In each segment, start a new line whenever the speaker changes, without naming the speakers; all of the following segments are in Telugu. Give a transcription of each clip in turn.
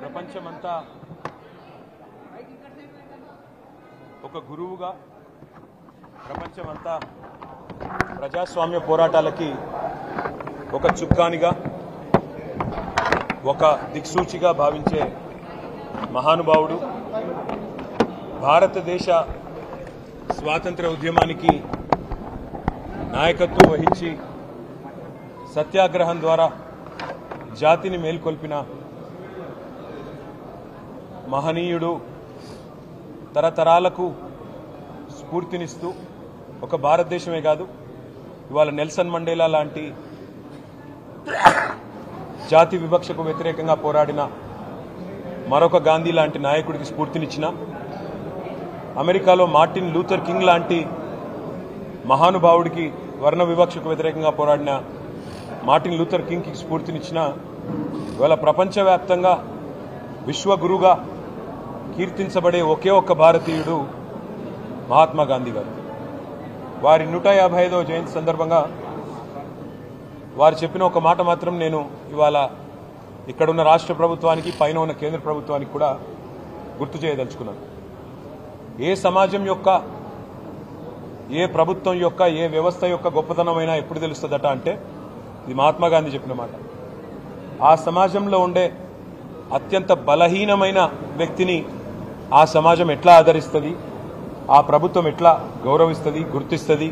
ప్రపంచమంతా ఒక గురువుగా, ప్రపంచమంతా ప్రజాస్వామ్య పోరాటాలకి ఒక చుక్కానిగా, ఒక దిక్సూచిగా భావించే మహానుభావుడు, భారతదేశ స్వాతంత్ర ఉద్యమానికి నాయకత్వం వహించి సత్యాగ్రహం ద్వారా జాతిని మేల్కొల్పిన మహనీయుడు, తరతరాలకు స్ఫూర్తినిస్తూ ఒక భారతదేశమే కాదు, ఇవాళ నెల్సన్ మండేలా లాంటి జాతి వివక్షకు వ్యతిరేకంగా పోరాడిన మరొక గాంధీ లాంటి నాయకుడికి స్ఫూర్తినిచ్చిన, అమెరికాలో మార్టిన్ లూథర్ కింగ్ లాంటి మహానుభావుడికి వర్ణ వివక్షకు వ్యతిరేకంగా పోరాడిన మార్టిన్ లూథర్ కింగ్కి స్ఫూర్తినిచ్చిన, ఇవాళ ప్రపంచవ్యాప్తంగా విశ్వగురుగా కీర్తించబడే ఒకే ఒక్క భారతీయుడు మహాత్మా గాంధీ గారు. వారి 155వ జయంతి సందర్భంగా వారు చెప్పిన ఒక మాట మాత్రం నేను ఇవాళ ఇక్కడున్న రాష్ట్ర ప్రభుత్వానికి, పైన ఉన్న కేంద్ర ప్రభుత్వానికి కూడా గుర్తు చేయదలుచుకున్నాను. ఏ సమాజం యొక్క, ఏ ప్రభుత్వం యొక్క, ఏ వ్యవస్థ యొక్క గొప్పతనమైనా ఎప్పుడు తెలుస్తుందట అంటే ఇది మహాత్మా గాంధీ చెప్పిన మాట. ఆ సమాజంలో ఉండే అత్యంత బలహీనమైన వ్యక్తిని ఆ సమాజం ఎట్లా ఆదరిస్తుంది, ఆ ప్రభుత్వం ఎట్లా గౌరవిస్తుంది, గుర్తిస్తుంది,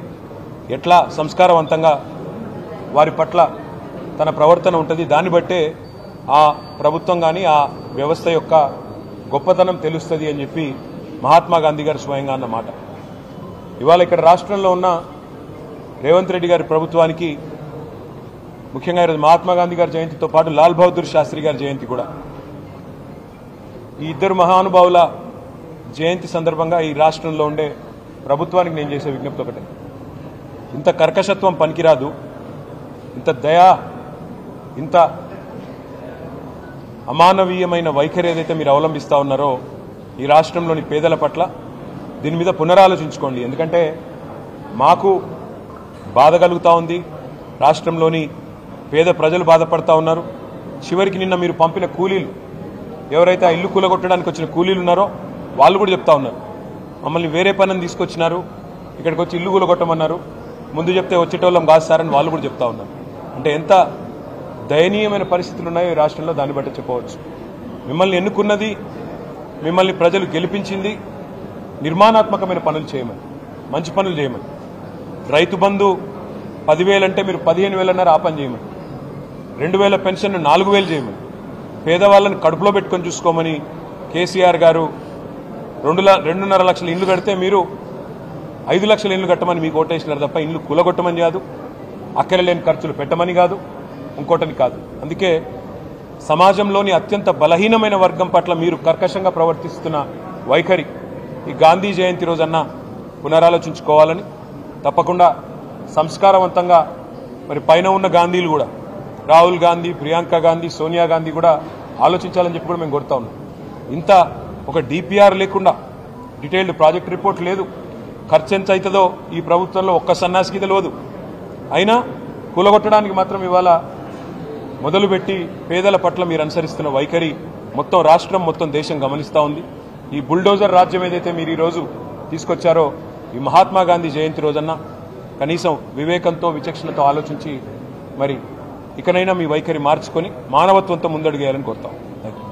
ఎట్లా సంస్కారవంతంగా వారి పట్ల తన ప్రవర్తన ఉంటుంది, దాన్ని బట్టే ఆ ప్రభుత్వం కానీ ఆ వ్యవస్థ యొక్క గొప్పతనం తెలుస్తుంది అని చెప్పి మహాత్మా గాంధీ గారు స్వయంగా అన్నమాట. ఇవాళ ఇక్కడ రాష్ట్రంలో ఉన్న రేవంత్ రెడ్డి గారి ప్రభుత్వానికి ముఖ్యంగా ఈరోజు మహాత్మా గాంధీ గారి జయంతితో పాటు లాల్ బహదూర్ శాస్త్రి గారి జయంతి కూడా. ఈ ఇద్దరు మహానుభావుల జయంతి సందర్భంగా ఈ రాష్ట్రంలో ఉండే ప్రభుత్వానికి నేను చేసే విజ్ఞప్తి ఒకటే, ఇంత కర్కశత్వం పనికిరాదు, ఇంత దయా, ఇంత అమానవీయమైన వైఖరి ఏదైతే మీరు అవలంబిస్తా ఉన్నారో ఈ రాష్ట్రంలోని పేదల పట్ల, దీని మీద పునరాలోచించుకోండి. ఎందుకంటే మాకు బాధ కలుగుతూ ఉంది, రాష్ట్రంలోని పేద ప్రజలు బాధపడతా ఉన్నారు. చివరికి నిన్న మీరు పంపిన కూలీలు, ఎవరైతే ఆ ఇల్లు కూలగొట్టడానికి వచ్చిన కూలీలు ఉన్నారో వాళ్ళు కూడా చెప్తా ఉన్నారు, మమ్మల్ని వేరే పనిని తీసుకొచ్చినారు, ఇక్కడికి వచ్చి ఇల్లు కూలగొట్టమన్నారు, ముందు చెప్తే వచ్చేటోళ్ళం కాదు సార్ అని వాళ్ళు కూడా చెప్తా ఉన్నారు. అంటే ఎంత దయనీయమైన పరిస్థితులు ఉన్నాయో ఈ రాష్ట్రంలో దాన్ని బట్టి చెప్పవచ్చు. మిమ్మల్ని ఎన్నుకున్నది, మిమ్మల్ని ప్రజలు గెలిపించింది నిర్మాణాత్మకమైన పనులు చేయమని, మంచి పనులు చేయమని. రైతు బంధు 10,000 అంటే మీరు 15,000 అన్నారు, ఆ పని చేయమని. 2,000 పెన్షన్ 4,000 చేయమని. పేదవాళ్ళని కడుపులో పెట్టుకొని చూసుకోమని కేసీఆర్ గారు 2.5 లక్షల ఇళ్లు కడితే మీరు 5 లక్షల ఇళ్లు కట్టమని మీకు ఓటేసినారు తప్ప ఇళ్లు కూలగొట్టమని కాదు, అక్కరలేని ఖర్చులు పెట్టమని కాదు, ఇంకోటని కాదు. అందుకే సమాజంలోని అత్యంత బలహీనమైన వర్గం పట్ల మీరు కర్కశంగా ప్రవర్తిస్తున్న వైఖరి ఈ గాంధీ జయంతి రోజన్నా పునరాలోచించుకోవాలని, తప్పకుండా సంస్కారవంతంగా మరి పైన ఉన్న గాంధీలు కూడా, రాహుల్ గాంధీ, ప్రియాంక గాంధీ, సోనియా గాంధీ కూడా ఆలోచించాలని చెప్పి కూడా మేము కోరుతా ఉన్నాం. ఇంత ఒక డిపిఆర్ లేకుండా, డీటెయిల్డ్ ప్రాజెక్ట్ రిపోర్ట్ లేదు, ఖర్చు ఎంత అవుతుందో ఈ ప్రభుత్వంలో ఒక్క సన్నాసికి తెలియదు. అయినా కూలగొట్టడానికి మాత్రం ఇవాళ మొదలుపెట్టి పేదల పట్ల మీరు అనుసరిస్తున్న వైఖరి మొత్తం రాష్ట్రం, మొత్తం దేశం గమనిస్తూ ఉంది. ఈ బుల్డోజర్ రాజ్యం ఏదైతే మీరు ఈరోజు తీసుకొచ్చారో ఈ మహాత్మా గాంధీ జయంతి రోజన్నా కనీసం వివేకంతో, విచక్షణతో ఆలోచించి మరి ఇకనైనా మీ వైఖరి మార్చుకొని మానవత్వంతో ముందడుగేయాలని కోరుతాం. Thank you.